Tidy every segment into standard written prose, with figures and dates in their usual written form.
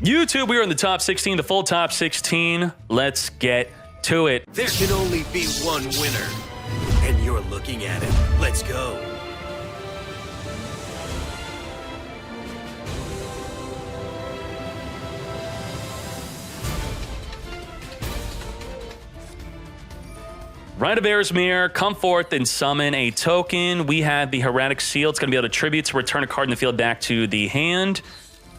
YouTube, we are in the top 16, the full top 16. Let's get to it. There can only be one winner, and you're looking at it. Let's go. Rite of Eresmere, come forth and summon a token. We have the Hieratic Seal. It's going to be able to tribute to return a card in the field back to the hand.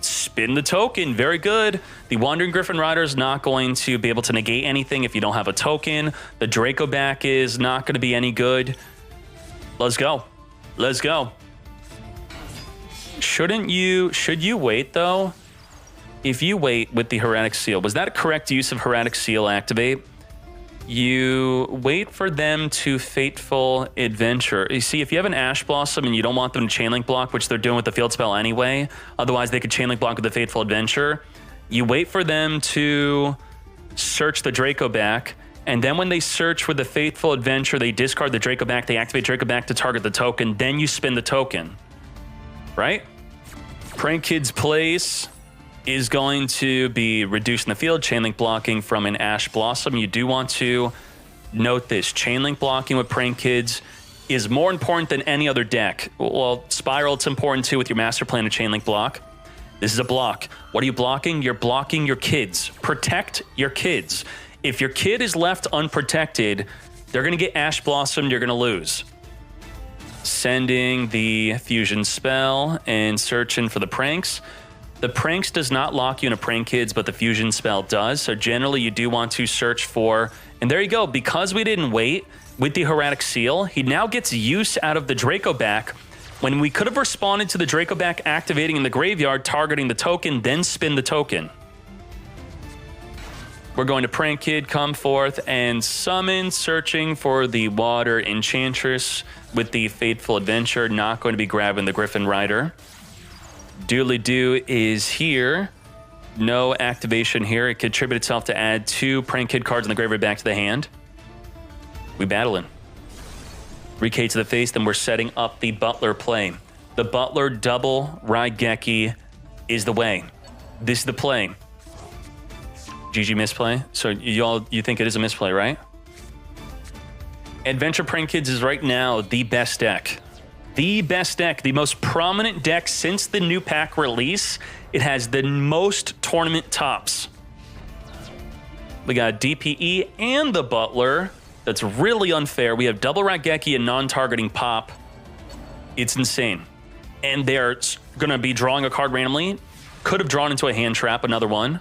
Spin the token. Very good. The Wandering Griffin Rider is not going to be able to negate anything if you don't have a token. The Draco back is not going to be any good. Let's go. Let's go. Should you wait, though? If you wait with the Hieratic Seal, was that a correct use of Hieratic Seal activate? You wait for them to Fateful Adventure. You see, if you have an Ash Blossom and you don't want them to Chainlink block, which they're doing with the field spell anyway, otherwise they could Chainlink block with the Fateful Adventure, you wait for them to search the Draco back, and then when they search with the Fateful Adventure, they discard the Draco back, they activate Draco back to target the token, then you spin the token. Right? Prank Kid's place is going to be reducing the field, Chainlink blocking from an Ash Blossom. You do want to note this. Chainlink blocking with Prank Kids is more important than any other deck. Well, Spiral, it's important too with your Master Plan to Chainlink block. This is a block. What are you blocking? You're blocking your kids. Protect your kids. If your kid is left unprotected, they're going to get Ash Blossom, you're going to lose. Sending the Fusion Spell and searching for the Pranks. The Pranks does not lock you into Prank Kids, but the Fusion Spell does. So generally, you do want to search for... And there you go. Because we didn't wait with the Hieratic Seal, he now gets use out of the Draco back when we could have responded to the Draco back activating in the graveyard, targeting the token, then spin the token. We're going to Prank Kid, come forth, and summon, searching for the Water Enchantress with the Fateful Adventure. Not going to be grabbing the Griffin Rider. Doodly-doo is here. No activation here. It could tribute itself to add 2 Prank Kid cards in the graveyard back to the hand. We battling. Dkayed to the face, then we're setting up the Butler play. The Butler double Raigeki is the way. This is the play. GG misplay. So you think it is a misplay, right? Adventure Prank Kids is right now the best deck. The best deck, the most prominent deck since the new pack release. It has the most tournament tops. We got DPE and the Butler. That's really unfair. We have double Raigeki and non-targeting pop. It's insane. And they're going to be drawing a card randomly. Could have drawn into a hand trap, another one.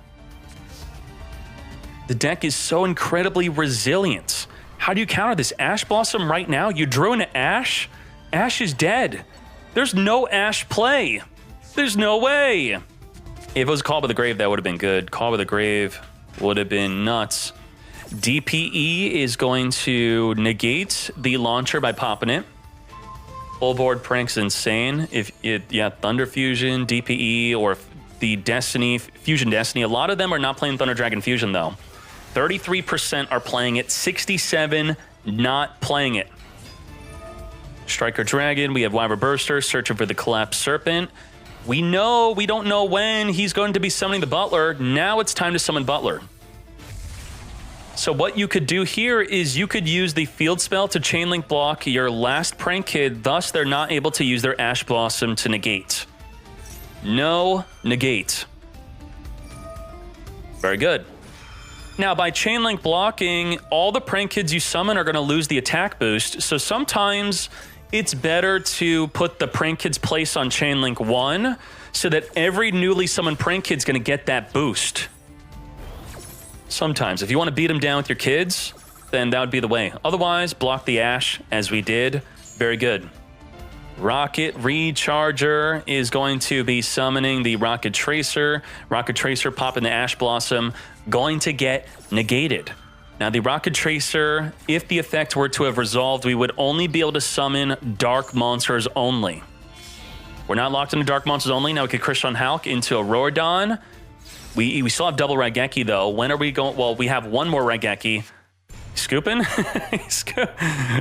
The deck is so incredibly resilient. How do you counter this? Ash Blossom right now? You drew an Ash? Ash is dead. There's no Ash play. There's no way. If it was Call by the Grave, that would have been good. Call by the Grave would have been nuts. DPE is going to negate the launcher by popping it. Full board Prank's insane. Thunder Fusion, DPE, or the Destiny, Fusion Destiny. A lot of them are not playing Thunder Dragon Fusion, though. 33% are playing it. 67% not playing it. Striker Dragon, we have Wyver Burster, searching for the Collapsed Serpent. We don't know when he's going to be summoning the Butler. Now it's time to summon Butler. So what you could do here is you could use the field spell to Chainlink block your last Prank Kid, thus they're not able to use their Ash Blossom to negate. No negate. Very good. Now, by Chainlink blocking, all the Prank Kids you summon are going to lose the attack boost, so sometimes it's better to put the Prank Kid's place on Chainlink 1 so that every newly summoned Prank Kid's going to get that boost. Sometimes. If you want to beat them down with your kids, then that would be the way. Otherwise, block the Ash, as we did. Very good. Rocket Recharger is going to be summoning the Rocket Tracer. Rocket Tracer popping the Ash Blossom, going to get negated. Now, the Rocket Tracer, if the effect were to have resolved, we would only be able to summon Dark Monsters only. We're not locked into Dark Monsters only. Now we could Christian Hulk into a Rorodon. We still have double Raigeki, though. When are we going? Well, we have one more Raigeki. Scooping?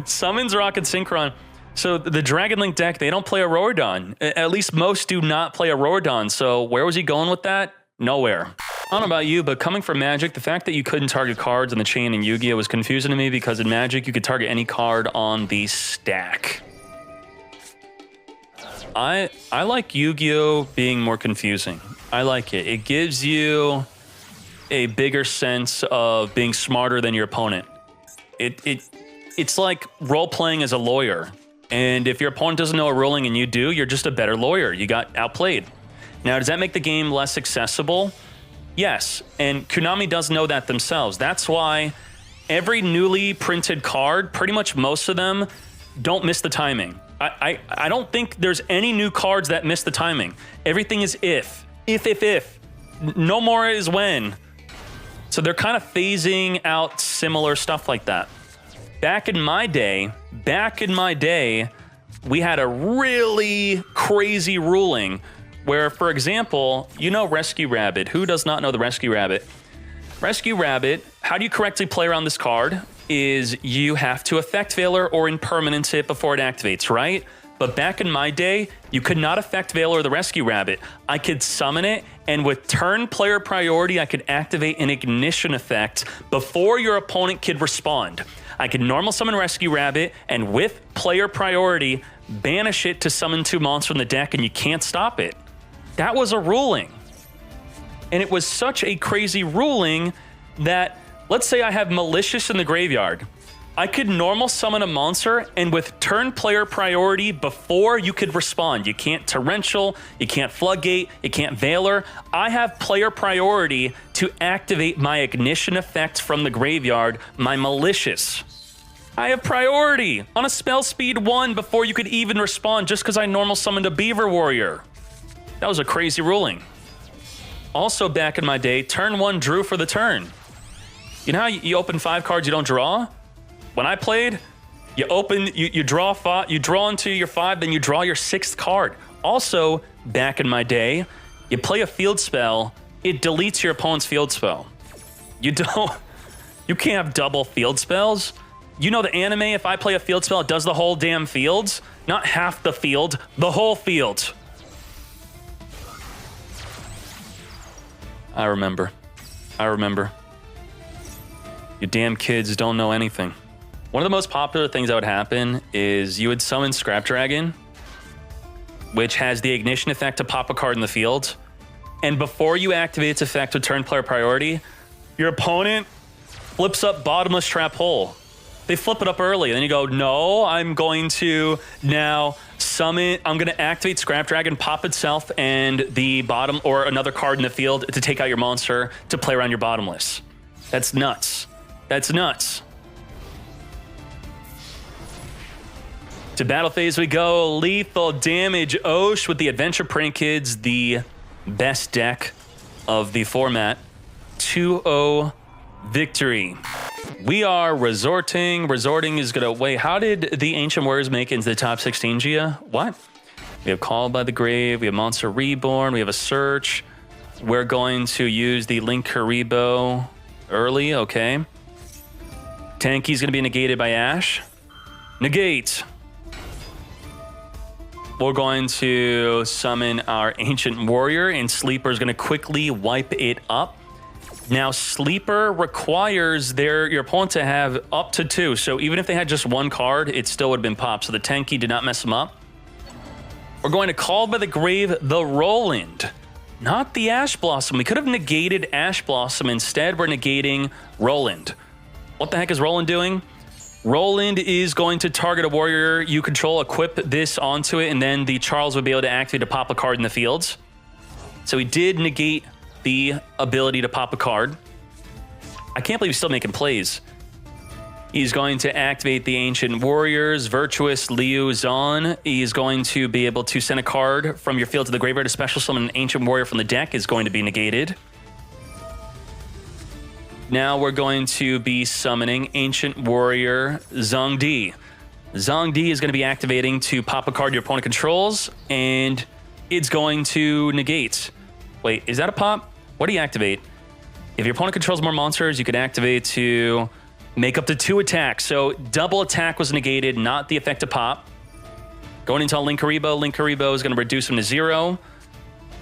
Summons Rocket Synchron. So the Dragon Link deck, they don't play a Rorodon. At least most do not play a Rorodon. So where was he going with that? Nowhere. I don't know about you, but coming from Magic, the fact that you couldn't target cards on the chain in Yu-Gi-Oh! Was confusing to me because in Magic, you could target any card on the stack. I like Yu-Gi-Oh! Being more confusing. I like it. It gives you a bigger sense of being smarter than your opponent. It's like role-playing as a lawyer. And if your opponent doesn't know a ruling and you do, you're just a better lawyer. You got outplayed. Now, does that make the game less accessible? Yes, and Konami does know that themselves. That's why every newly printed card, pretty much most of them, don't miss the timing. I don't think there's any new cards that miss the timing. Everything is if. No more is when. So they're kind of phasing out similar stuff like that. Back in my day, we had a really crazy ruling where, for example, you know Rescue Rabbit. Who does not know the Rescue Rabbit? Rescue Rabbit, how do you correctly play around this card is you have to effect Veiler or impermanence it before it activates, right? But back in my day, you could not effect Veiler or the Rescue Rabbit. I could summon it, and with turn player priority, I could activate an ignition effect before your opponent could respond. I could normal summon Rescue Rabbit, and with player priority, banish it to summon 2 monsters from the deck, and you can't stop it. That was a ruling. And it was such a crazy ruling that, let's say I have Malicious in the graveyard. I could normal summon a monster, and with turn player priority before you could respond. You can't Torrential, you can't Floodgate, you can't Veiler. I have player priority to activate my ignition effect from the graveyard, my Malicious. I have priority on a spell speed 1 before you could even respond just because I normal summoned a Beaver Warrior. That was a crazy ruling. Also back in my day, turn 1 drew for the turn. You know how you open 5 cards you don't draw? When I played, you draw 5, you draw into your 5, then you draw your 6th card. Also, back in my day, you play a field spell, it deletes your opponent's field spell. You can't have double field spells. You know the anime, if I play a field spell, it does the whole damn field. Not half the field, the whole field. I remember. You damn kids don't know anything. One of the most popular things that would happen is you would summon Scrap Dragon, which has the ignition effect to pop a card in the field. And before you activate its effect with turn player priority, your opponent flips up Bottomless Trap Hole. They flip it up early, and then you go, no, I'm going to now summon, I'm going to activate Scrap Dragon, pop itself, and the bottom, or another card in the field to take out your monster to play around your Bottomless. That's nuts. That's nuts. To battle phase we go. Lethal Damage Osh with the Adventure Print Kids, the best deck of the format. 2-0 victory. We are resorting. Resorting is going to... Wait, how did the Ancient Warriors make it into the top 16, Gia? What? We have Called by the Grave. We have Monster Reborn. We have a Search. We're going to use the Link Karibo early. Okay. Tanky's going to be negated by Ash. Negate. We're going to summon our Ancient Warrior, and Sleeper is going to quickly wipe it up. Now, Sleeper requires your opponent to have up to 2. So even if they had just 1 card, it still would have been popped. So the Tenki did not mess them up. We're going to Call by the Grave the Roland, not the Ash Blossom. We could have negated Ash Blossom. Instead, we're negating Roland. What the heck is Roland doing? Roland is going to target a warrior you control, equip this onto it, and then the Charles would be able to activate to pop a card in the fields. So he did negate the ability to pop a card. I can't believe he's still making plays. He's going to activate the Ancient Warriors, Virtuous, Liu, Zon. He's going to be able to send a card from your field to the graveyard. A special summon an Ancient Warrior from the deck is going to be negated. Now we're going to be summoning Ancient Warrior Zhang Di. Zhang Di is going to be activating to pop a card your opponent controls, and it's going to negate. Wait, is that a pop? What do you activate? If your opponent controls more monsters, you can activate to make up to 2 attacks. So double attack was negated, not the effect of pop. Going into Link Karibo. Link Karibo is going to reduce him to 0.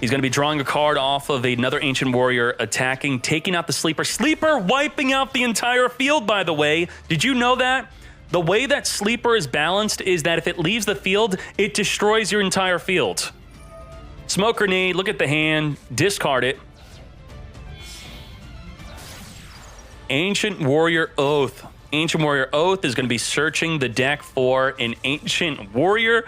He's going to be drawing a card off of another Ancient Warrior, attacking, taking out the Sleeper. Sleeper wiping out the entire field, by the way. Did you know that? The way that Sleeper is balanced is that if it leaves the field, it destroys your entire field. Smoke Grenade, look at the hand, discard it. Ancient Warrior Oath. Ancient Warrior Oath is going to be searching the deck for an Ancient Warrior.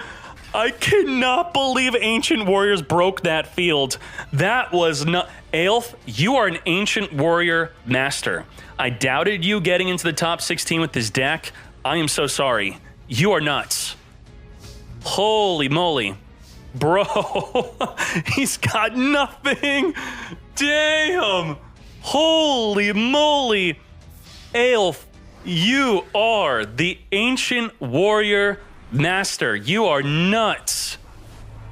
I cannot believe Ancient Warriors broke that field. That was not... Aelf, you are an Ancient Warrior master. I doubted you getting into the top 16 with this deck. I am so sorry. You are nuts. Holy moly. Bro, he's got nothing. Damn. Holy moly. Aelf, you are the Ancient Warrior master. You are nuts.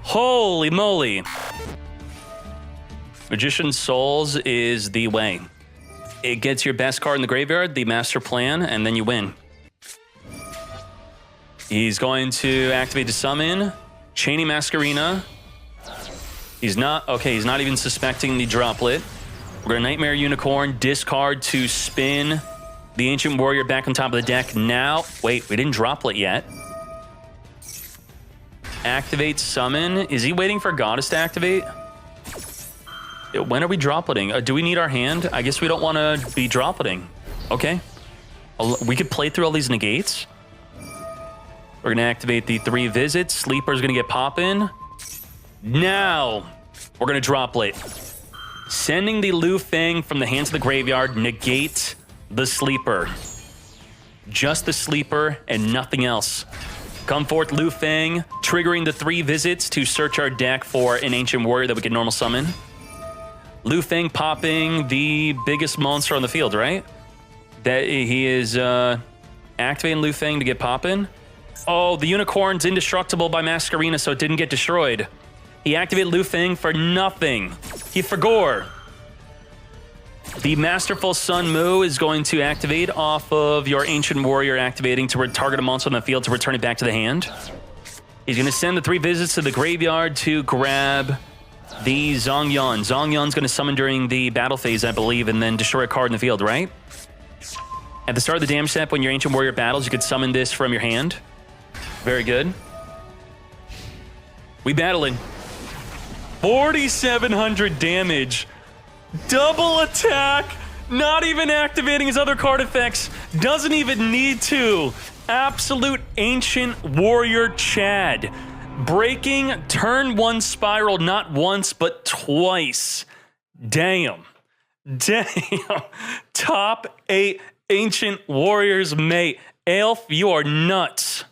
Holy moly. Magician's Souls is the way. It gets your best card in the graveyard, the master plan, and then you win. He's going to activate to summon. Chaining Masquerena. He's not... Okay, he's not even suspecting the droplet. We're going to Nightmare Unicorn, discard to spin the Ancient Warrior back on top of the deck. Now... Wait, we didn't droplet yet. Activate summon. Is he waiting for Goddess to activate? When are we dropletting? Do we need our hand? I guess we don't want to be dropletting. Okay. We could play through all these negates. We're going to activate the 3 visits. Sleeper's going to get poppin'. Now, we're going to droplet. Sending the Lu Feng from the hands of the graveyard. Negate the Sleeper. Just the Sleeper and nothing else. Come forth, Lu Feng, triggering the 3 visits to search our deck for an Ancient Warrior that we can normal summon. Lu Feng popping the biggest monster on the field, right? That he is activating Lu Feng to get poppin'. Oh, the Unicorn's indestructible by Masquerena, so it didn't get destroyed. He activated Lu Feng for nothing. He forgot. The Masterful Sun Mu is going to activate off of your Ancient Warrior, activating to target a monster on the field to return it back to the hand. He's going to send the 3 visits to the graveyard to grab the Zhongyuan. Zhongyuan's going to summon during the battle phase, I believe, and then destroy a card in the field, right? At the start of the damage step, when your Ancient Warrior battles, you could summon this from your hand. Very good. We battling. 4,700 damage. Double attack. Not even activating his other card effects. Doesn't even need to. Absolute Ancient Warrior Chad. Breaking turn 1 spiral not once, but twice. Damn. Damn. Top 8 Ancient Warriors, mate. Aelf, you are nuts.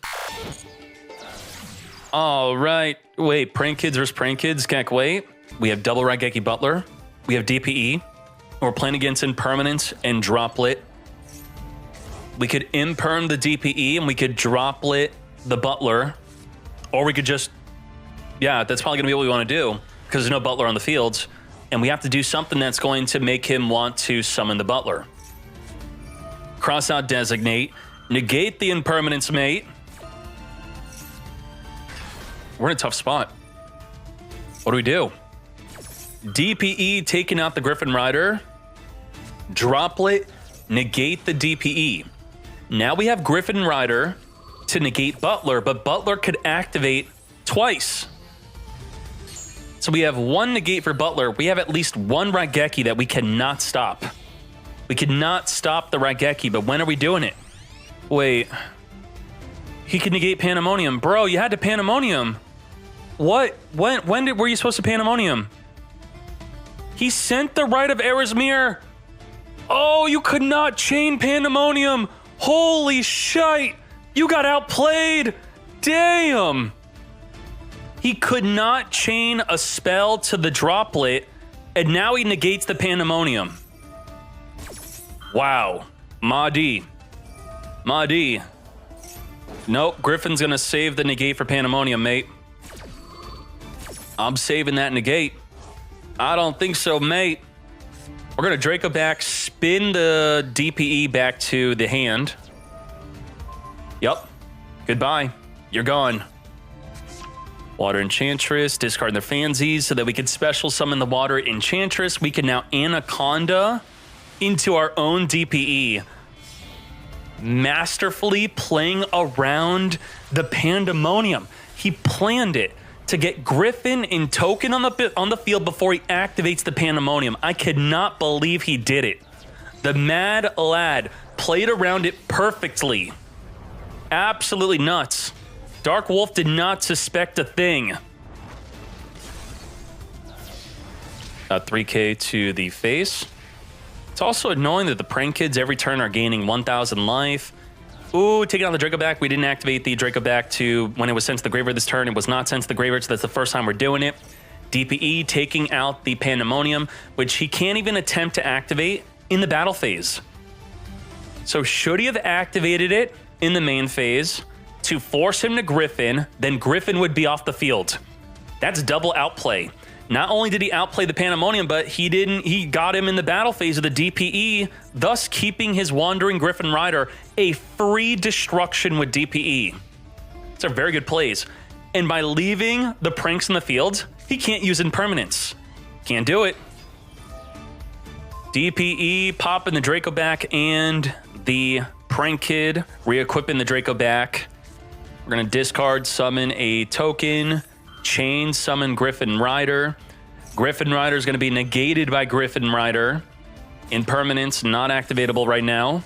All right. Wait, Prank Kids versus Prank Kids. Can't wait. We have double Raigeki Butler. We have DPE. We're playing against Impermanence and Droplet. We could Imperm the DPE and we could Droplet the Butler. Or we could just... Yeah, that's probably going to be what we want to do because there's no Butler on the fields. And we have to do something that's going to make him want to summon the Butler. Cross out Designate. Negate the Impermanence, mate. We're in a tough spot. What do we do? DPE taking out the Griffin Rider. Droplet, negate the DPE. Now we have Griffin Rider to negate Butler, but Butler could activate twice. So we have 1 negate for Butler. We have at least 1 Raigeki that we cannot stop. We cannot stop the Raigeki, but when are we doing it? Wait. He could negate Pandemonium. Bro, you had to Pandemonium. What? When were you supposed to Pandemonium? He sent the Rite of Erismir. Oh, you could not chain Pandemonium. Holy shite. You got outplayed. Damn. He could not chain a spell to the Droplet, and now he negates the Pandemonium. Wow. Mahdi. Nope, Griffin's gonna save the negate for Pandemonium, mate. I'm saving that negate. I don't think so, mate. We're gonna Draco back, spin the DPE back to the hand. Yep. Goodbye. You're gone. Water Enchantress, discard their Fansies so that we could special summon the Water Enchantress. We can now Anaconda into our own DPE. Masterfully playing around the Pandemonium. He planned it to get Griffin and Token on the field before he activates the Pandemonium. I could not believe he did it. The mad lad played around it perfectly. Absolutely nuts. Dark Wolf did not suspect a thing. 3k to the face. It's also annoying that the Prank Kids every turn are gaining 1,000 life. Ooh, taking on the Draco back. We didn't activate the Draco back to when it was sent to the graveyard this turn. It was not sent to the graveyard, so that's the first time we're doing it. DPE taking out the Pandemonium, which he can't even attempt to activate in the battle phase. So should he have activated it in the main phase to force him to Griffin, then Griffin would be off the field. That's double outplay. Not only did he outplay the Pandemonium, but he got him in the battle phase of the DPE, thus keeping his Wandering Griffin Rider a free destruction with DPE. These are very good plays. And by leaving the pranks in the field, he can't use impermanence. Can't do it. DPE popping the Draco back and the Prank Kid re-equipping the Draco back. We're going to discard, summon a token, chain summon Griffin Rider. Griffin Rider is going to be negated by Griffin Rider. Impermanence, not activatable right now.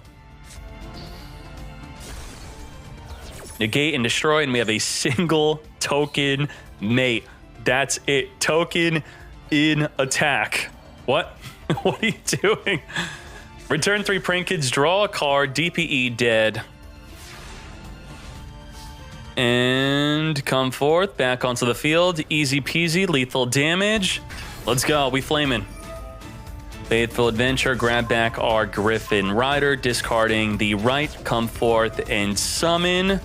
Negate and destroy, and we have a single token mate. That's it. Token in attack. What? What are you doing? Return 3 Prank Kids, draw a card, DPE dead. And come forth, back onto the field. Easy peasy, lethal damage. Let's go, we flaming. Faithful Adventure, grab back our Griffin Rider, discarding the right, come forth and summon.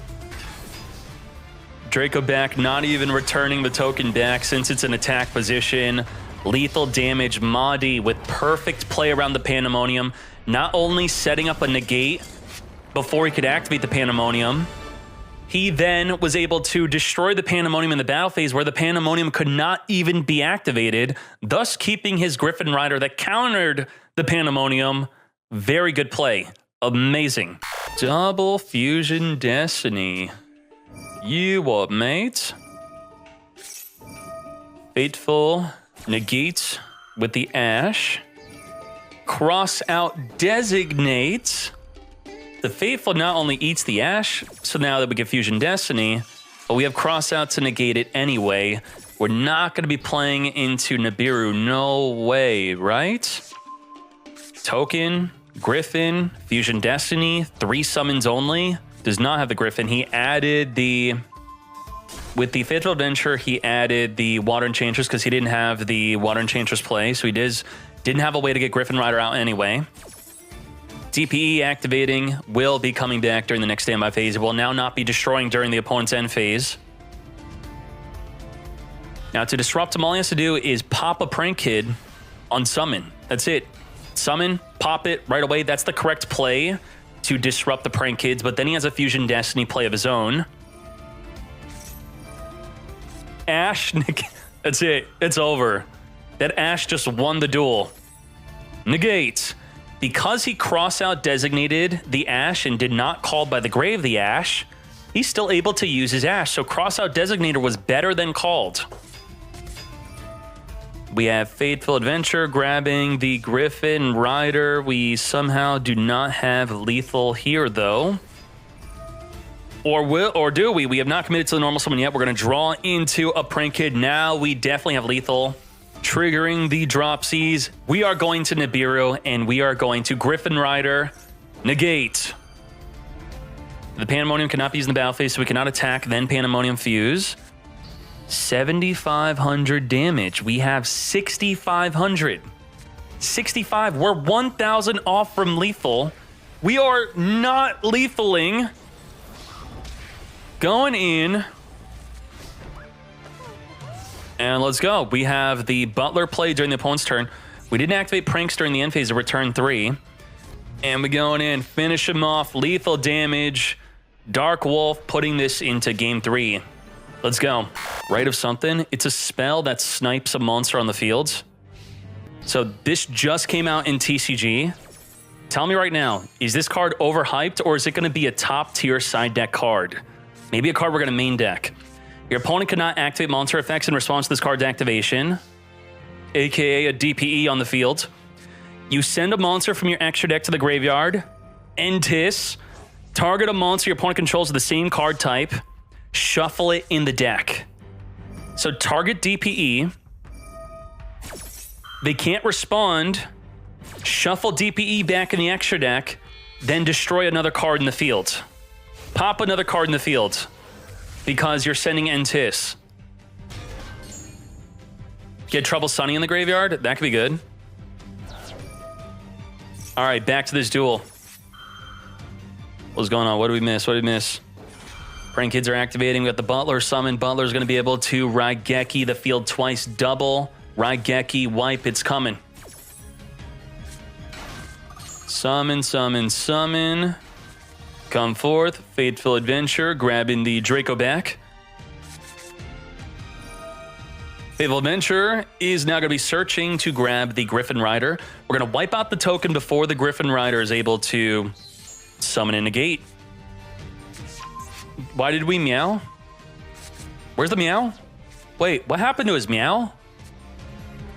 Draco back, not even returning the token back since it's an attack position. Lethal damage, Mahdi with perfect play around the Pandemonium. Not only setting up a negate before he could activate the Pandemonium, he then was able to destroy the Pandemonium in the battle phase where the Pandemonium could not even be activated, thus keeping his Griffin Rider that countered the Pandemonium. Very good play. Amazing. Double Fusion Destiny. You what, mate? Faithful negates with the Ash. Cross out designates. The Faithful not only eats the Ash, so now that we get Fusion Destiny, but we have cross out to negate it anyway. We're not going to be playing into Nibiru. No way, right? Token, Griffin, Fusion Destiny, 3 summons only. Does not have the Griffin. He added the... With the Faithful Adventure, he added the Water Enchantress because he didn't have the Water Enchantress play, so he didn't have a way to get Griffin Rider out anyway. DPE activating will be coming back during the next standby phase. It will now not be destroying during the opponent's end phase. Now to disrupt him, all he has to do is pop a Prank Kid on summon. That's it. Summon, pop it right away. That's the correct play to disrupt the Prank Kids, but then he has a Fusion Destiny play of his own. Ash, that's it. It's over. That Ash just won the duel. Negate. Because he cross-out designated the Ash and did not call by the grave the Ash, he's still able to use his Ash. So cross-out designator was better than called. We have Faithful Adventure grabbing the Griffin Rider. We somehow do not have lethal here, though. Or do we? We have not committed to the normal summon yet. We're going to draw into a Prank Kid. Now we definitely have lethal. Triggering the dropsies. We are going to Nibiru, and we are going to Griffin Rider. Negate. The Pandemonium cannot be used in the battle phase, so we cannot attack, then Pandemonium fuse. 7,500 damage. We have 6,500. 65. We're 1,000 off from lethal. We are not lethaling. Going in. And let's go. We have the Butler play during the opponent's turn. We didn't activate Pranks during the end phase of return 3. And we're going in. Finish him off. Lethal damage. Dark Wolf putting this into game 3. Let's go. Rite of something. It's a spell that snipes a monster on the field. So this just came out in TCG. Tell me right now, is this card overhyped or is it going to be a top tier side deck card? Maybe a card we're going to main deck. Your opponent cannot activate monster effects in response to this card's activation, aka a DPE on the field. You send a monster from your extra deck to the graveyard. Entis. Target a monster your opponent controls with the same card type. Shuffle it in the deck. So target DPE. They can't respond. Shuffle DPE back in the extra deck. Then destroy another card in the field. Pop another card in the field. Because you're sending Entis. Get Trouble Sunny in the graveyard? That could be good. All right, back to this duel. What's going on? What did we miss? What did we miss? Prank Kids are activating. We got the Butler summon. Butler's going to be able to Raigeki the field twice double. Raigeki wipe. It's coming. Summon, summon, summon. Come forth. Fateful Adventure. Grabbing the Draco back. Fateful Adventure is now going to be searching to grab the Griffin Rider. We're going to wipe out the token before the Griffin Rider is able to summon and negate. Why did we meow? Where's the meow? Wait, what happened to his meow?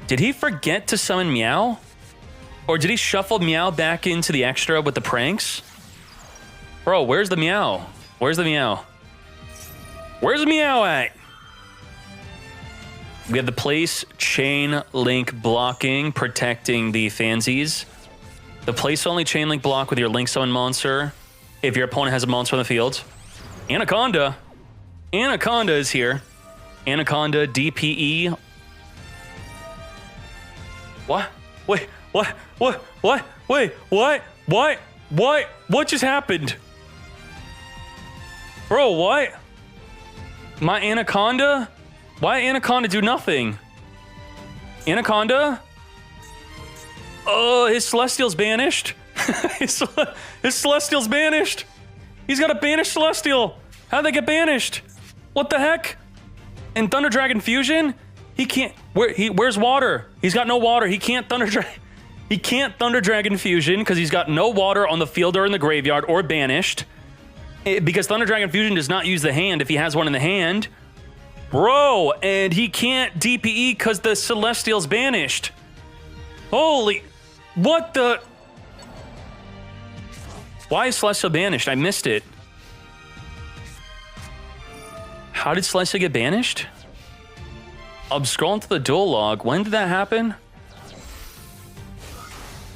Did he forget to summon meow? Or did he shuffle meow back into the extra with the pranks? Bro, where's the meow? Where's the meow? Where's the meow at? We have the place chain link blocking, protecting the fansies. The place only chain link block with your link summon monster if your opponent has a monster on the field. Anaconda. Anaconda is here. Anaconda, DPE. What? Wait, what? What? What? Wait, what? What? What? What just happened? Bro, what? My Anaconda? Why Anaconda do nothing? Anaconda? Oh, his Celestial's banished. his Celestial's banished. He's got a banished Celestial. How'd they get banished? What the heck? And Thunder Dragon Fusion? He can't. Where's water? He's got no water. He can't Thunder Dragon Fusion because he's got no water on the field or in the graveyard or banished. Because Thunder Dragon Fusion does not use the hand if he has one in the hand. Bro, and he can't DPE because the Celestial's banished. Holy, what the? Why is Celestial banished? I missed it. How did Celestial get banished? I'm scrolling to the duel log. When did that happen?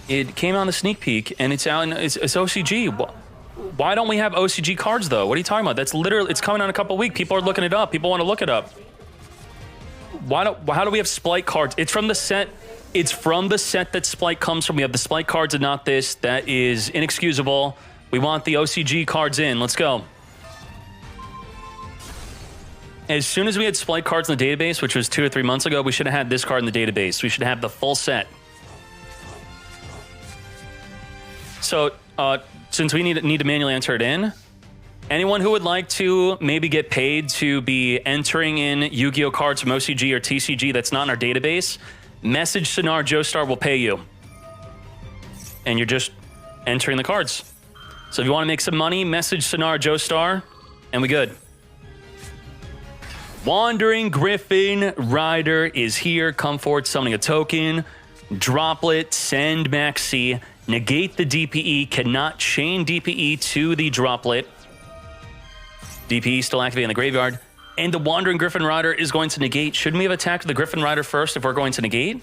It came on the sneak peek, and it's out. It's OCG. Why don't we have OCG cards though? What are you talking about? That's literally. It's coming on a couple weeks. People are looking it up. People want to look it up. How do we have Splite cards? It's from the set. It's from the set that Splite comes from. We have the Splite cards and not this. That is inexcusable. We want the OCG cards in. Let's go. As soon as we had Splite cards in the database, which was 2 or 3 months ago, we should have had this card in the database. We should have the full set. So, since we need to manually enter it in, anyone who would like to maybe get paid to be entering in Yu-Gi-Oh cards from OCG or TCG that's not in our database, message Sonar Joestar will pay you. And you're just entering the cards. So if you want to make some money, message Sonar Joestar, and we good. Wandering Griffin Rider is here. Come forward, summoning a token. Droplet, send Maxi. Negate the DPE. Cannot chain DPE to the droplet. DPE still activating in the graveyard. And the Wandering Griffin Rider is going to negate. Shouldn't we have attacked the Griffin Rider first if we're going to negate?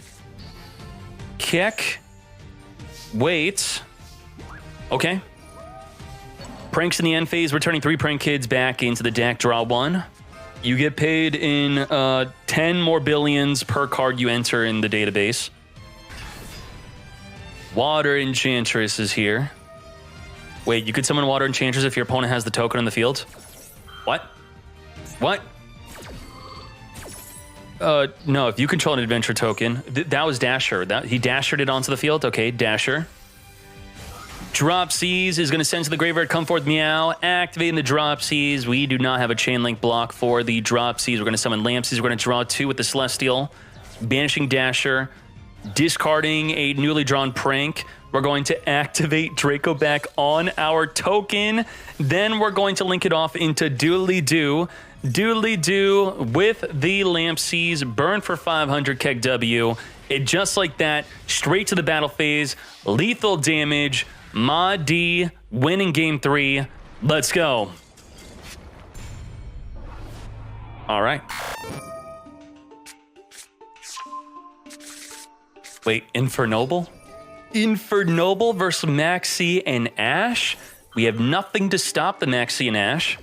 Kick. Wait. Okay. Pranks in the end phase. Returning 3 Prank Kids back into the deck. Draw 1. You get paid in 10 more billions per card you enter in the database. Water Enchantress is here. Wait, you could summon Water Enchantress if your opponent has the token on the field? What? What? No, if you control an adventure token, that was Dasher. He dashered it onto the field. Okay, Dasher. Dropsies is going to send to the graveyard. Come forth, meow. Activating the Dropsies. We do not have a chain link block for the Dropsies. We're going to summon Lampsies. We're going to draw 2 with the Celestial. Banishing Dasher. Discarding a newly drawn Prank. We're going to activate Draco back on our token. Then we're going to link it off into Doodly-Doo. Doodly-Doo with the Lampsies. Burn for 500 Keg W. It just like that. Straight to the battle phase. Lethal damage. Ma D winning game 3. Let's go. All right. Wait, Infernoble? Infernoble versus Maxi and Ash? We have nothing to stop the Maxi and Ash.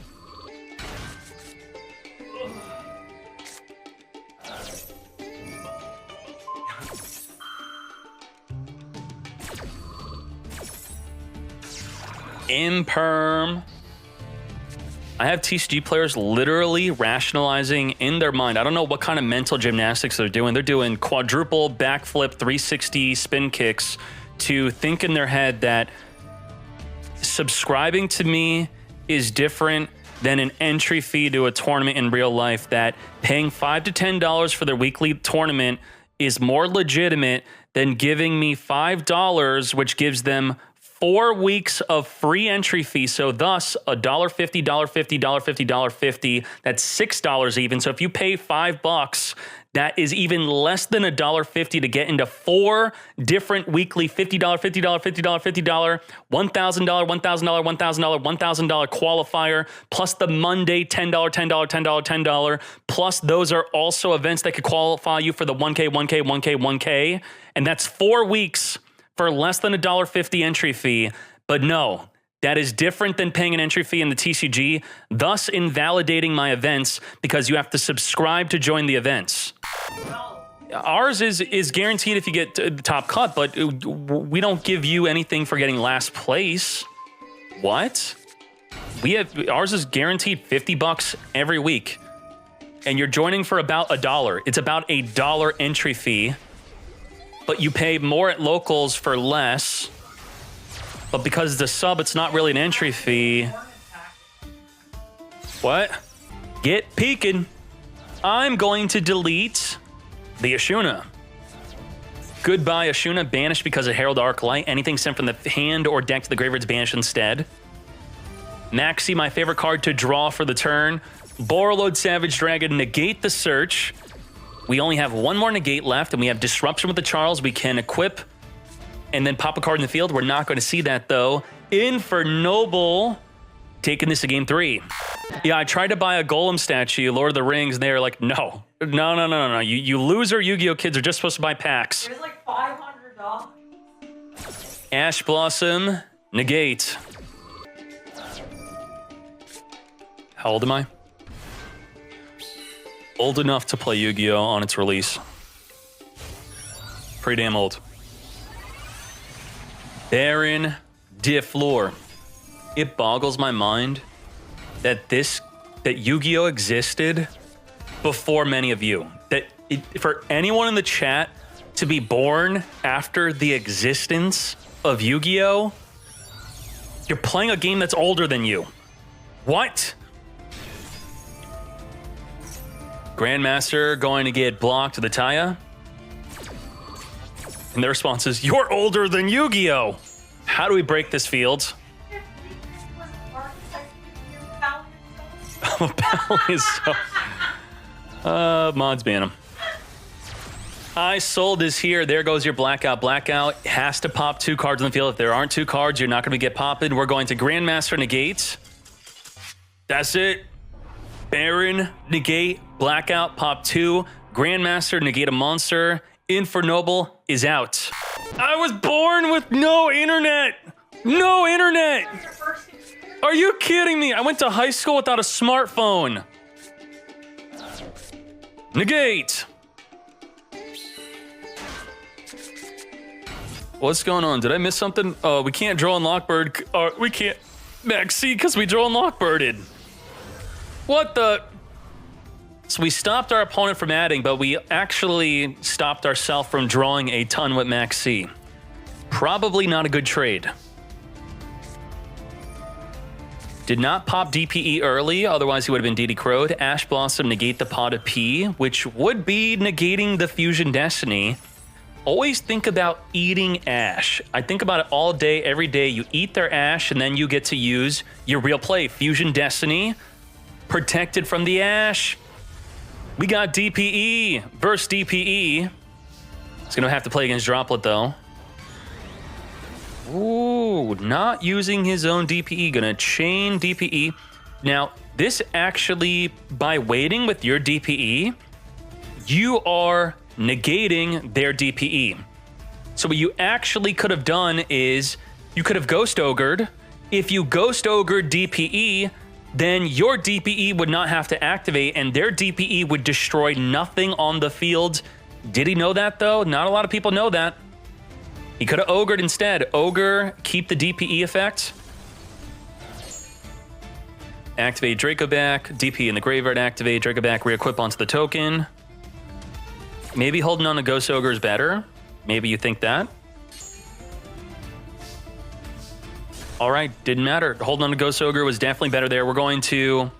Imperm. I have TCG players literally rationalizing in their mind. I don't know what kind of mental gymnastics they're doing. They're doing quadruple backflip 360 spin kicks to think in their head that subscribing to me is different than an entry fee to a tournament in real life, that paying $5 to $10 for their weekly tournament is more legitimate than giving me $5, which gives them 4 weeks of free entry fee. So thus $1.50, $1.50, $1.50, $1.50. That's $6 even. So if you pay $5, that is even less than $1.50 to get into 4 different weekly $50, $50, $50, $50, $1,000, $1,000, $1,000, $1,000 qualifier, plus the Monday $10, $10, $10, $10. Plus those are also events that could qualify you for the 1K, 1K, 1K, 1K. And that's 4 weeks for less than $1.50 entry fee. But no, that is different than paying an entry fee in the TCG, thus invalidating my events because you have to subscribe to join the events. Ours is guaranteed if you get the top cut, but we don't give you anything for getting last place. What? Ours is guaranteed $50 every week. And you're joining for about $1. It's about $1 entry fee. But you pay more at locals for less. But because it's a sub, it's not really an entry fee. What? Get peeking. I'm going to delete the Ashuna. Goodbye, Ashuna. Banished because of Herald Arclight. Anything sent from the hand or deck to the graveyard's banished instead. Maxi, my favorite card to draw for the turn. Borreload Savage Dragon, negate the search. We only have 1 more negate left, and we have Disruption with the Charles. We can equip and then pop a card in the field. We're not going to see that, though. Infernoble taking this to game 3. Yeah, I tried to buy a Golem statue, Lord of the Rings, and they were like, no. No. You loser Yu-Gi-Oh! Kids are just supposed to buy packs. It was like $500. Ash Blossom, negate. How old am I? Old enough to play Yu-Gi-Oh! On its release. Pretty damn old. Baron Difflor. It boggles my mind that Yu-Gi-Oh! Existed before many of you. For anyone in the chat to be born after the existence of Yu-Gi-Oh!, you're playing a game that's older than you. What? Grandmaster going to get blocked to the Taya. And their response is, you're older than Yu-Gi-Oh! How do we break this field? Mods ban him. I sold this here. There goes your Blackout. Blackout has to pop 2 cards on the field. If there aren't 2 cards, you're not going to get popping. We're going to Grandmaster negate. That's it. Baron, negate, Blackout, pop 2. Grandmaster, negate a monster. Infernoble is out. I was born with no internet. No internet. Are you kidding me? I went to high school without a smartphone. Negate. What's going on? Did I miss something? Oh, we can't draw on Lockbird. We can't Maxi because we draw on Lockbirded. What the? So we stopped our opponent from adding, but we actually stopped ourselves from drawing a ton with Maxi. Probably not a good trade. Did not pop DPE early, otherwise he would have been DD Crowed. Ash Blossom negate the pot of P, which would be negating the Fusion Destiny. Always think about eating Ash. I think about it all day, every day. You eat their Ash, and then you get to use your real play. Fusion Destiny, protected from the Ash. We got DPE versus DPE. He's gonna have to play against Droplet, though. Ooh, not using his own DPE, gonna chain DPE. Now, this actually, by waiting with your DPE, you are negating their DPE. So what you actually could have done is, you could have Ghost Ogred. If you Ghost Ogred DPE, then your DPE would not have to activate, and their DPE would destroy nothing on the field. Did he know that, though? Not a lot of people know that. He could have Ogred instead. Ogre, keep the DPE effect. Activate Draco back. DP in the graveyard, activate Draco back, re-equip onto the token. Maybe holding on to Ghost Ogre is better. Maybe you think that. All right, didn't matter. Holding on to Ghost Ogre was definitely better there. We're going to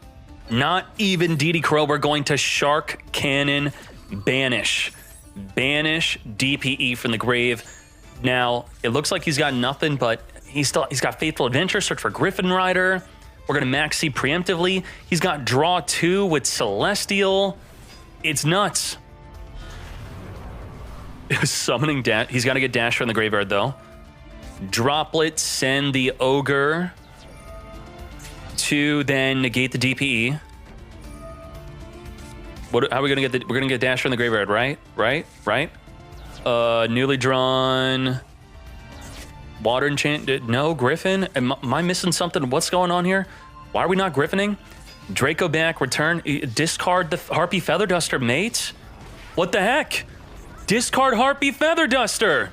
not even DD Crow. We're going to Shark Cannon Banish. Banish DPE from the grave. Now, it looks like he's got nothing, but he's got Faithful Adventure, search for Griffin Rider. We're going to Max C preemptively. He's got Draw 2 with Celestial. It's nuts. Summoning Dash. He's got to get Dash from the graveyard, though. Droplet, send the Ogre to then negate the DPE. How are we going to get we're going to get Dash from the graveyard, right? Right? Newly drawn Water Enchant. No, Griffin. Am I missing something? What's going on here? Why are we not Griffining? Draco back, return, discard the Harpy Feather Duster, mate. What the heck? Discard Harpy Feather Duster.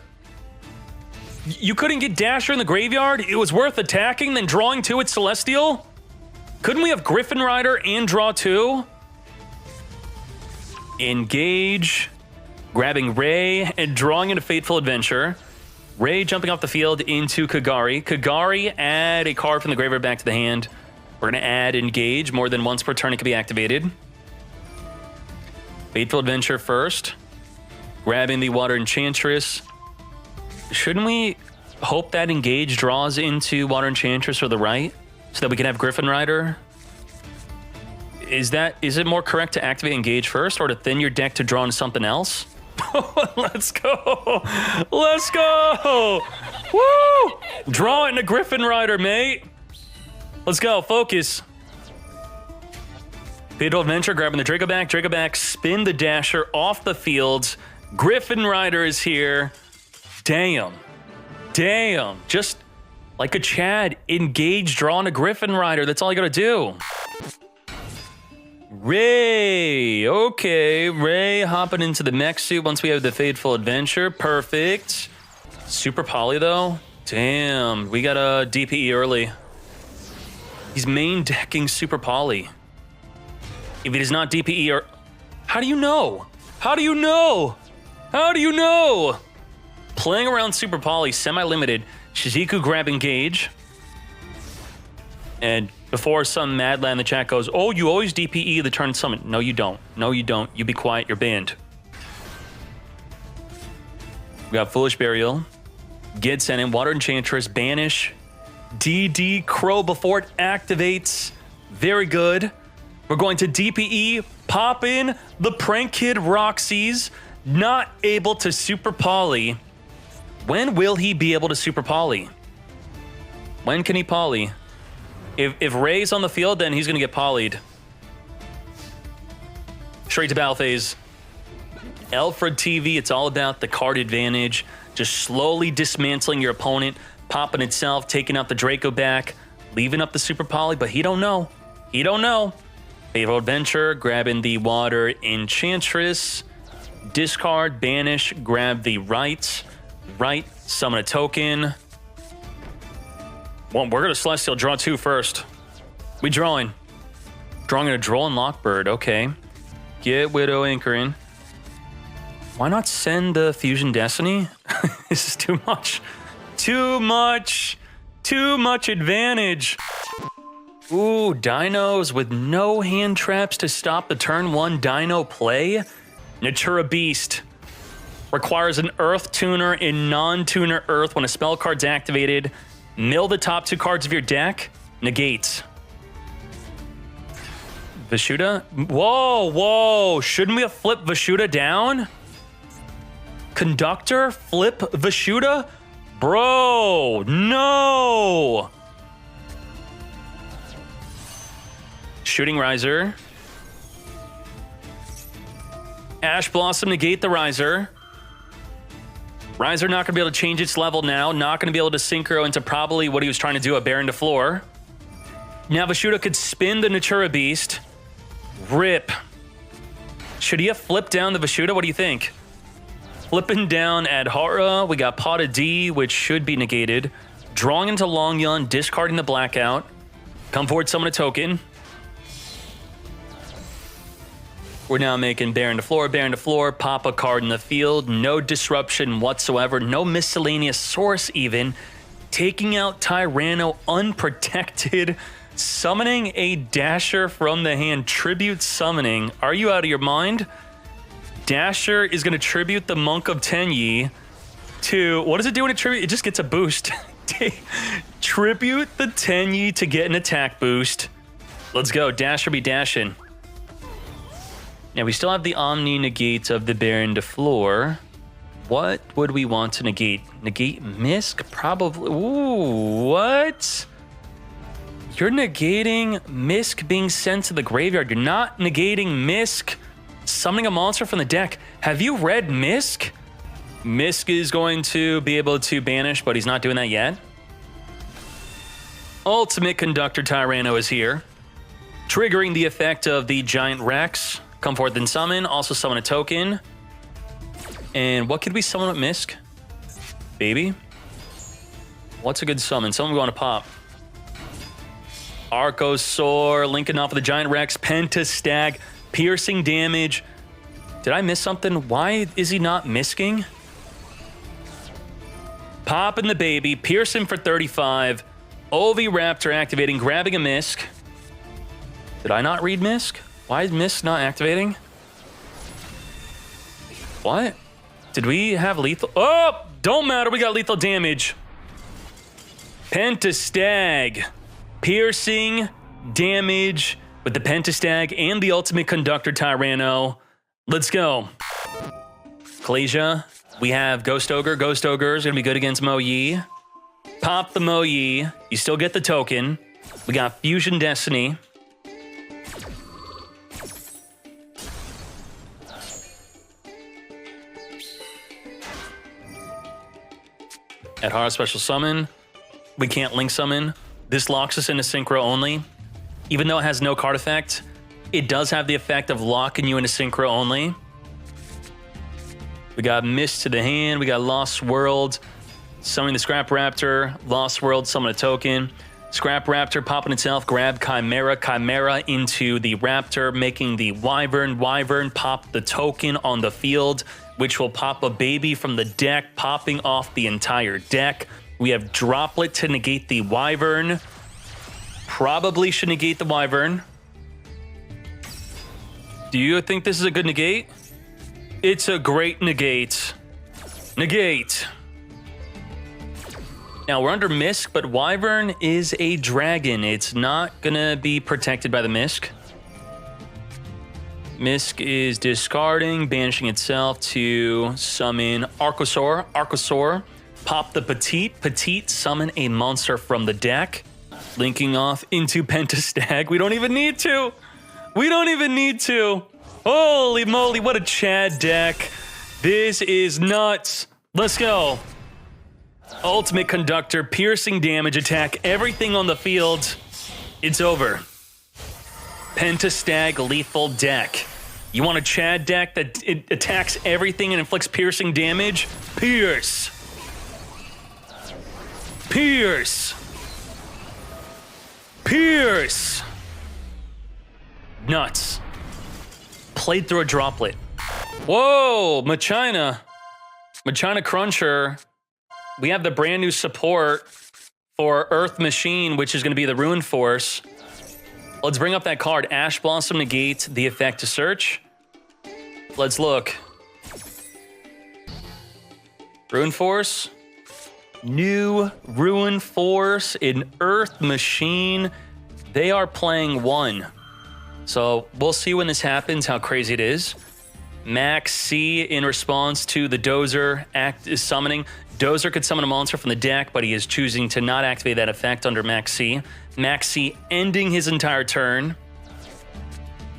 You couldn't get Dasher in the graveyard? It was worth attacking, then drawing 2 with Celestial? Couldn't we have Griffin Rider and draw 2? Engage. Grabbing Ray and drawing into Fateful Adventure. Ray jumping off the field into Kagari. Kagari, add a card from the graveyard back to the hand. We're going to add Engage. More than once per turn it can be activated. Fateful Adventure first. Grabbing the Water Enchantress. Shouldn't we hope that Engage draws into Water Enchantress or the right? So that we can have Griffin Rider? Is it more correct to activate Engage first or to thin your deck to draw into something else? Let's go! Let's go! Woo! Draw into Griffin Rider, mate! Let's go, focus. Fatal Adventure, grabbing the Draco back, spin the Dasher off the field. Griffin Rider is here. Damn. Just like a Chad, engage, draw on a Griffin Rider. That's all you gotta do. Ray. Okay, Ray hopping into the mech suit once we have the Fateful Adventure. Perfect. Super Poly, though. Damn, we got a DPE early. He's main decking Super Poly. If it is not DPE or... How do you know? Playing around Super Poly, semi-limited. Shizuku grabbing Gage. And before some mad lad in the chat goes, oh, you always DPE the turn summon. No, you don't. You be quiet, you're banned. We got Foolish Burial. Get sent in. Water Enchantress. Banish. DD Crow before it activates. Very good. We're going to DPE. Pop in the Prank Kid Roxy's. Not able to Super Poly. When will he be able to Super Poly? When can he Poly? If Ray's on the field, then he's going to get polyed. Straight to battle phase. Alfred TV, it's all about the card advantage. Just slowly dismantling your opponent, popping itself, taking out the Draco back, leaving up the Super Poly, but he don't know. Fatal Adventure, grabbing the Water Enchantress. Discard, banish, grab the right, summon a token. Well, we're going to Celestial draw 2 first. We drawing. Drawing a Droll and Lockbird, okay. Get Widow Anchor in. Why not send the Fusion Destiny? This is too much. Too much advantage. Ooh, Dinos with no hand traps to stop the turn 1 Dino play. Natura Beast requires an Earth Tuner in non-tuner Earth when a spell card's activated. Mill the top 2 cards of your deck. Negates. Vishuda? Whoa. Shouldn't we have flipped Vishuda down? Conductor? Flip Vishuda? Bro, no! Shooting Riser. Ash Blossom, negate the Riser. Riser not going to be able to change its level now. Not going to be able to synchro into probably what he was trying to do, a Baron to floor. Now Vishuda could spin the Natura Beast. Rip. Should he have flipped down the Vishuda? What do you think? Flipping down Adhara. We got Pot of D, which should be negated. Drawing into Long Yun, discarding the Blackout. Come forward, summon a token. We're now making Baron to floor, pop a card in the field. No disruption whatsoever. No miscellaneous source even. Taking out Tyranno unprotected. Summoning a Dasher from the hand. Tribute summoning. Are you out of your mind? Dasher is going to tribute the Monk of Tenyi to... What does it do when it tribute? It just gets a boost. Tribute the Tenyi to get an attack boost. Let's go. Dasher be dashing. Now, we still have the Omni negate of the Baron de Floor. What would we want to negate? Negate Misk? Probably. Ooh, what? You're negating Misk being sent to the graveyard. You're not negating Misk summoning a monster from the deck. Have you read Misk? Misk is going to be able to banish, but he's not doing that yet. Ultimate Conductor Tyranno is here, triggering the effect of the Giant Rex. Come forth and summon. Also summon a token. And what could we summon with Misk? Baby? What's a good summon? Someone we want to pop. Archosaur, linking off of the Giant Rex, Pentastag, piercing damage. Did I miss something? Why is he not misking? Popping the baby, piercing for 35. Oviraptor activating, grabbing a Misk. Did I not read Misk? Why is Misk not activating? What? Did we have lethal? Oh, don't matter. We got lethal damage. Pentastag. Piercing damage with the Pentastag and the Ultimate Conductor Tyranno. Let's go. Kalasia. We have Ghost Ogre. Ghost Ogre is going to be good against Mo Yi. Pop the Mo Yi. You still get the token. We got Fusion Destiny. Adhara Special Summon. We can't Link Summon. This locks us into Synchro only. Even though it has no card effect, it does have the effect of locking you into Synchro only. We got Mist to the hand. We got Lost World. Summoning the Scrap Raptor. Lost World, summon a token. Scrap Raptor popping itself. Grab Chimera. Chimera into the Raptor, making the Wyvern. Wyvern pop the token on the field, which will pop a baby from the deck, popping off the entire deck. We have Droplet to negate the Wyvern. Probably should negate the Wyvern. Do you think this is a good negate? It's a great negate. Negate. Now, we're under Misk, but Wyvern is a dragon. It's not going to be protected by the Misk. Misk is discarding, banishing itself to summon Archosaur. Archosaur, pop the Petite. Petite, summon a monster from the deck. Linking off into Pentastag. We don't even need to. We don't even need to. Holy moly, what a Chad deck. This is nuts. Let's go. Ultimate Conductor, piercing damage, attack everything on the field. It's over. Pentastag lethal deck. You want a Chad deck that it attacks everything and inflicts piercing damage? Pierce. Pierce. Pierce. Nuts. Played through a Droplet. Whoa, Machina. Machina Cruncher. We have the brand new support for Earth Machine, which is going to be the Ruin Force. Let's bring up that card. Ash Blossom negates the effect to search. Let's look. Ruin Force. New Ruin Force in Earth Machine. They are playing 1. So we'll see when this happens how crazy it is. Max C in response to the Dozer act is summoning. Dozer could summon a monster from the deck, but he is choosing to not activate that effect under Max C. Max C ending his entire turn.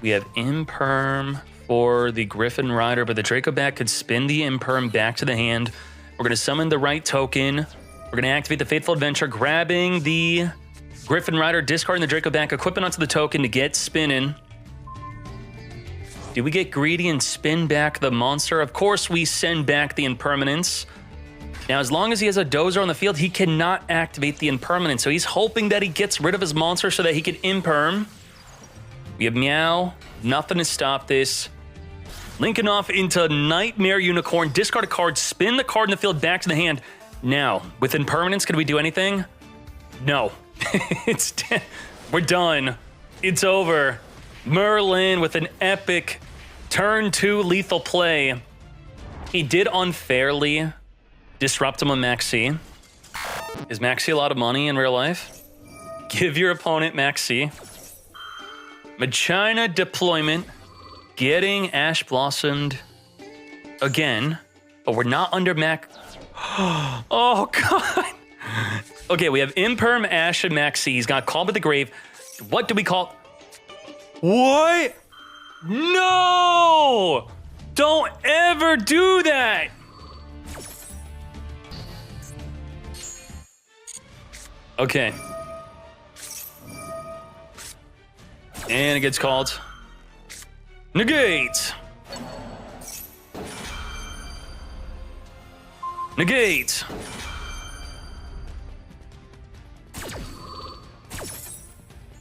We have Imperm for the Griffin Rider, but the Draco Bat could spin the Imperm back to the hand. We're going to summon the right token. We're going to activate the Faithful Adventure, grabbing the Griffin Rider, discarding the Draco Bat, equipping onto the token to get spinning. Do we get greedy and spin back the monster? Of course, we send back the Impermanence. Now, as long as he has a Dozer on the field, he cannot activate the Impermanence. So he's hoping that he gets rid of his monster so that he can Imperm. We have Meow. Nothing to stop this. Linking off into Nightmare Unicorn. Discard a card. Spin the card in the field back to the hand. Now, with Impermanence, could we do anything? No. We're done. It's over. Merlin with an epic turn 2 lethal play. He did unfairly disrupt him on Max C. Is Max C a lot of money in real life? Give your opponent Max C. Machina deployment. Getting Ash Blossomed again. But we're not under Max. Oh, God. Okay, we have Imperm, Ash, and Max C. He's got Call to the Grave. What do we call... What? No! Don't ever do that! Okay. And it gets called. Negate! Negate!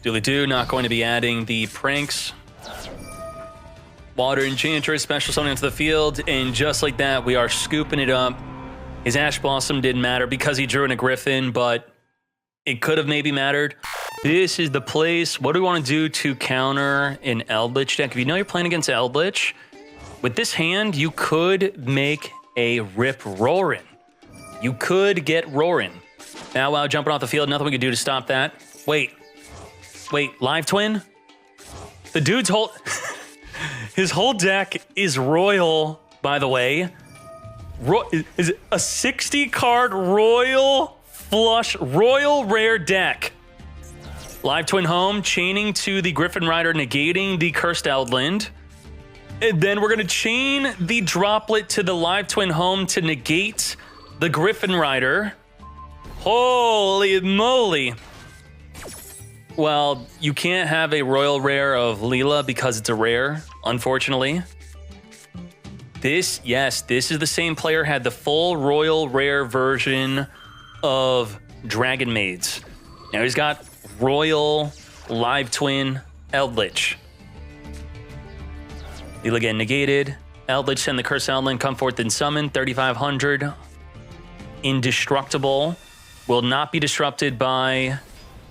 Dooley-doo, not going to be adding the pranks. Water Enchantress, special summoning into the field, and just like that, we are scooping it up. His Ash Blossom didn't matter because he drew in a Griffin, but it could have maybe mattered. This is the place. What do we want to do to counter an Eldlich deck? If you know you're playing against Eldlich, with this hand, you could make a Rip Roarin. You could get Roarin. Now, wow, jumping off the field, nothing we can do to stop that. Wait, Live Twin? The dude's whole... His whole deck is Royal, by the way. Is it a 60-card Royal Flush, Royal Rare deck? Live Twin home, chaining to the Griffin Rider, negating the Cursed Eldland. And then we're going to chain the Droplet to the Live Twin home to negate the Griffin Rider. Holy moly. Well, you can't have a Royal Rare of Leela because it's a rare, unfortunately. This is the same player had the full Royal Rare version of Dragon Maids. Now he's got Royal Live Twin Eldlich. Leela again negated. Eldlich send the Curse Outland, come forth and summon. 3,500. Indestructible. Will not be disrupted by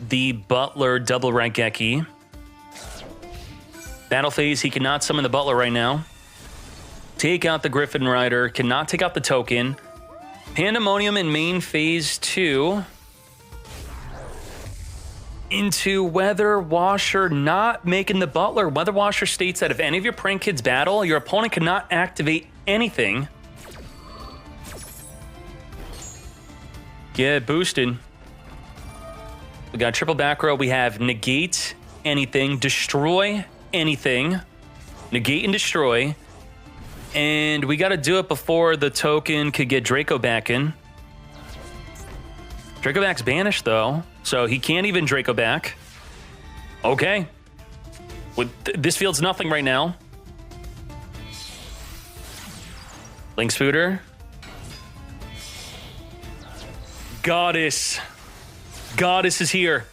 the Butler double Raigeki. Battle phase, he cannot summon the Butler right now. Take out the Griffin Rider, cannot take out the token. Pandemonium in main phase 2. Into Weather Washer, not making the Butler. Weather Washer states that if any of your prank kids battle, your opponent cannot activate anything. Get boosted. We got triple back row. We have negate anything, destroy anything, negate and destroy. And we got to do it before the token could get Draco back in. Draco back's banished, though, so he can't even Draco back. Okay. This field's nothing right now. Link Spooter. Goddess. Goddess is here.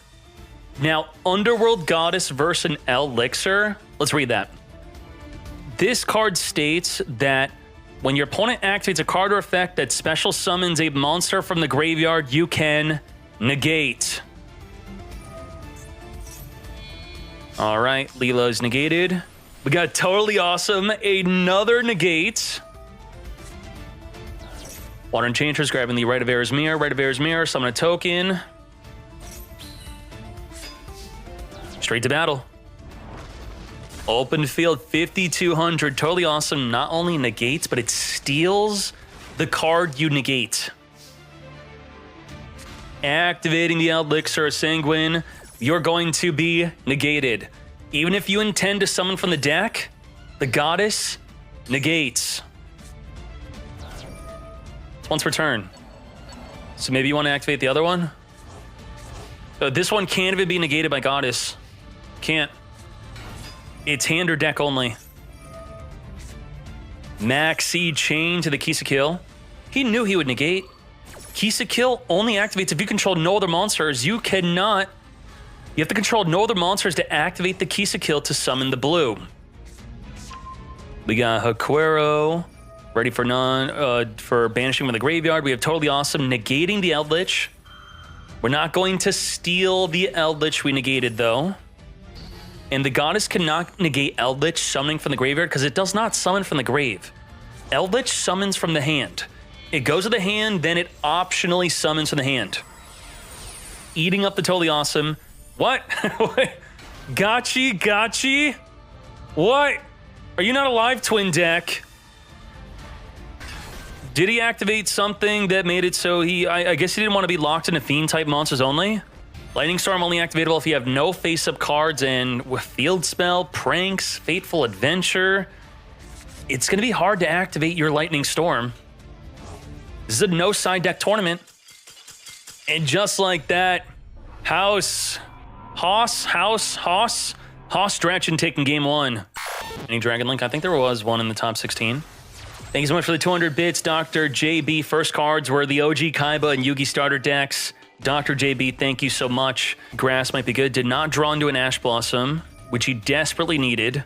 Now, Underworld Goddess versus an Elixir. Let's read that. This card states that when your opponent activates a card or effect that special summons a monster from the graveyard, you can negate. All right, Leela's negated. We got totally awesome. Another negate. Water Enchantress grabbing the Right of Air's Mirror. Right of Air's Mirror. Summon a token. Straight to battle. Open field 5,200. Totally awesome. Not only negates, but it steals the card you negate. Activating the Elixir Sanguine. You're going to be negated. Even if you intend to summon from the deck, the Goddess negates. It's once per turn. So maybe you want to activate the other one? This one can't even be negated by Goddess. Can't. It's hand or deck only. Maxi Chain to the Kisa Kill. He knew he would negate. Kisa Kill only activates if you control no other monsters. You cannot. You have to control no other monsters to activate the Kisa Kill to summon the blue. We got Hakuero, ready for for banishing from the graveyard. We have totally awesome, negating the Eldlich. We're not going to steal the Eldlich we negated, though. And the Goddess cannot negate Eldlich summoning from the graveyard because it does not summon from the grave. Eldlich summons from the hand. It goes to the hand, then it optionally summons from the hand. Eating up the totally awesome. What? Gotchi? What? Are you not a Live Twin deck? Did he activate something that made it so I guess he didn't want to be locked into Fiend-type monsters only? Lightning Storm only activatable if you have no face-up cards and with Field Spell, Pranks, Fateful Adventure. It's going to be hard to activate your Lightning Storm. This is a no-side deck tournament. And just like that, House Drachen taking game one. Any Dragon Link? I think there was one in the top 16. Thank you so much for the 200 bits, Dr. JB. First cards were the OG Kaiba and Yugi starter decks. Dr. JB, thank you so much. Grass might be good. Did not draw into an Ash Blossom, which he desperately needed.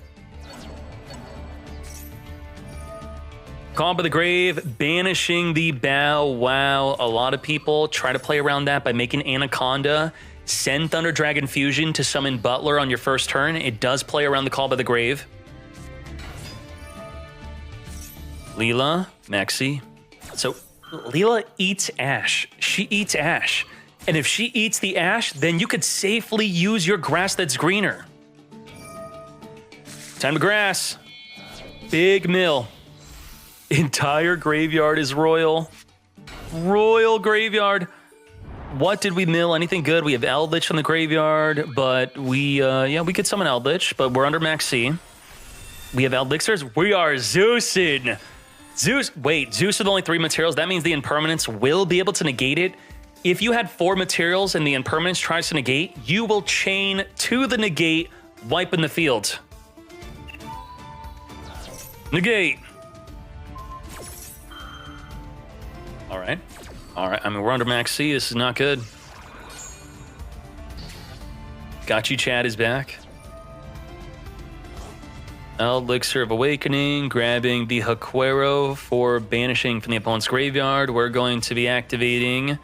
Call by the Grave, banishing the Bow Wow. A lot of people try to play around that by making Anaconda. Send Thunder Dragon Fusion to summon Butler on your first turn. It does play around the Call by the Grave. Leela, Maxi. So Leela eats Ash. She eats Ash. And if she eats the Ash, then you could safely use your grass that's greener. Time to grass. Big mill. Entire graveyard is royal. Royal graveyard. What did we mill? Anything good? We have Eldlich on the graveyard, but we could summon Eldlich, but we're under Max C. We have Elixirs. We are Zeusing. Zeus with only 3 materials. That means the Impermanence will be able to negate it. If you had 4 materials and the Impermanence tries to negate, you will chain to the negate, wiping the field. Negate. All right. I mean, we're under Max C. This is not good. Gotchi Chad is back. Elixir of Awakening, grabbing the Hakuero for banishing from the opponent's graveyard. We're going to be activating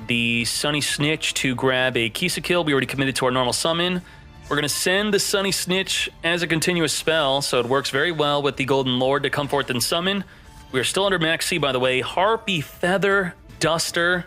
the Sunny Snitch to grab a Kisa Kill. We already committed to our normal summon. We're going to send the Sunny Snitch as a continuous spell, so it works very well with the Golden Lord to come forth and summon. We are still under Max C, by the way. Harpy Feather Duster.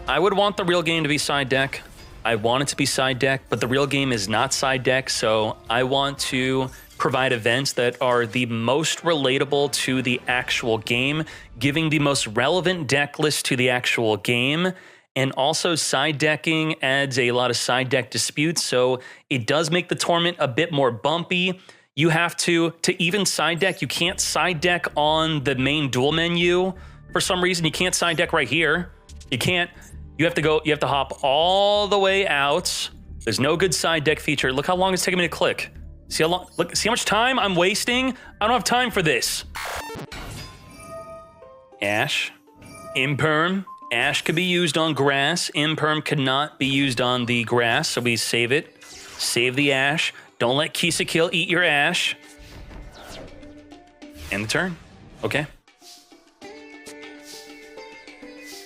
I would want the real game to be side deck. I want it to be side deck, but the real game is not side deck, so I want to provide events that are the most relatable to the actual game, giving the most relevant deck list to the actual game. And also side decking adds a lot of side deck disputes, so it does make the tournament a bit more bumpy. You have to even side deck, you can't side deck on the main duel menu. For some reason, you can't side deck right here. You can't, you have to hop all the way out. There's no good side deck feature. Look how long it's taking me to click. See how much time I'm wasting? I don't have time for this. Ash, Imperm. Ash could be used on grass. Imperm cannot be used on the grass, so we save it. Save the Ash. Don't let Kisa Kill eat your Ash. End the turn. Okay.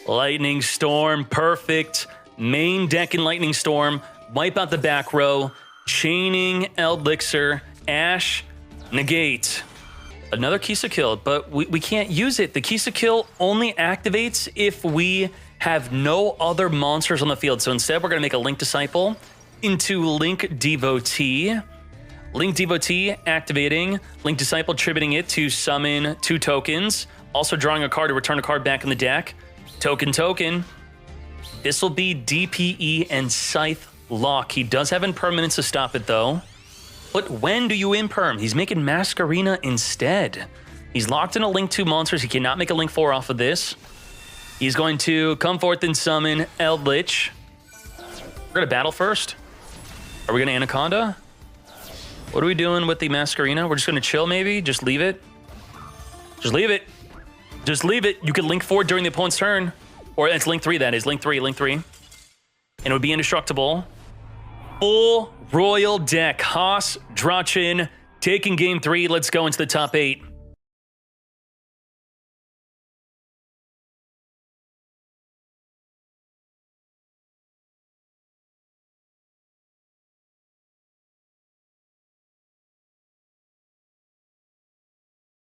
Lightning Storm, perfect. Main deck in Lightning Storm. Wipe out the back row. Chaining Eldlich, Ash, negate. Another Kisa kill, but we can't use it. The Kisa kill only activates if we have no other monsters on the field. So instead, we're going to make a Link Disciple into Link Devotee. Link Devotee activating. Link Disciple tributing it to summon 2 tokens. Also drawing a card to return a card back in the deck. Token. This will be DPE and Scythe lock. He does have impermanence to stop it, though. But when do you imperm? He's making Masquerena instead. He's locked in a Link 2 monsters. He cannot make a Link 4 off of this. He's going to come forth and summon Eldlich. We're going to battle first. Are we going to Anaconda? What are we doing with the Masquerena? We're just going to chill, maybe? Just leave it? Just leave it. Just leave it. You can Link 4 during the opponent's turn. Or it's Link 3, that is. Link 3. And it would be indestructible. Full Royal deck. Haas, Drachin, taking game 3. Let's go into the top 8.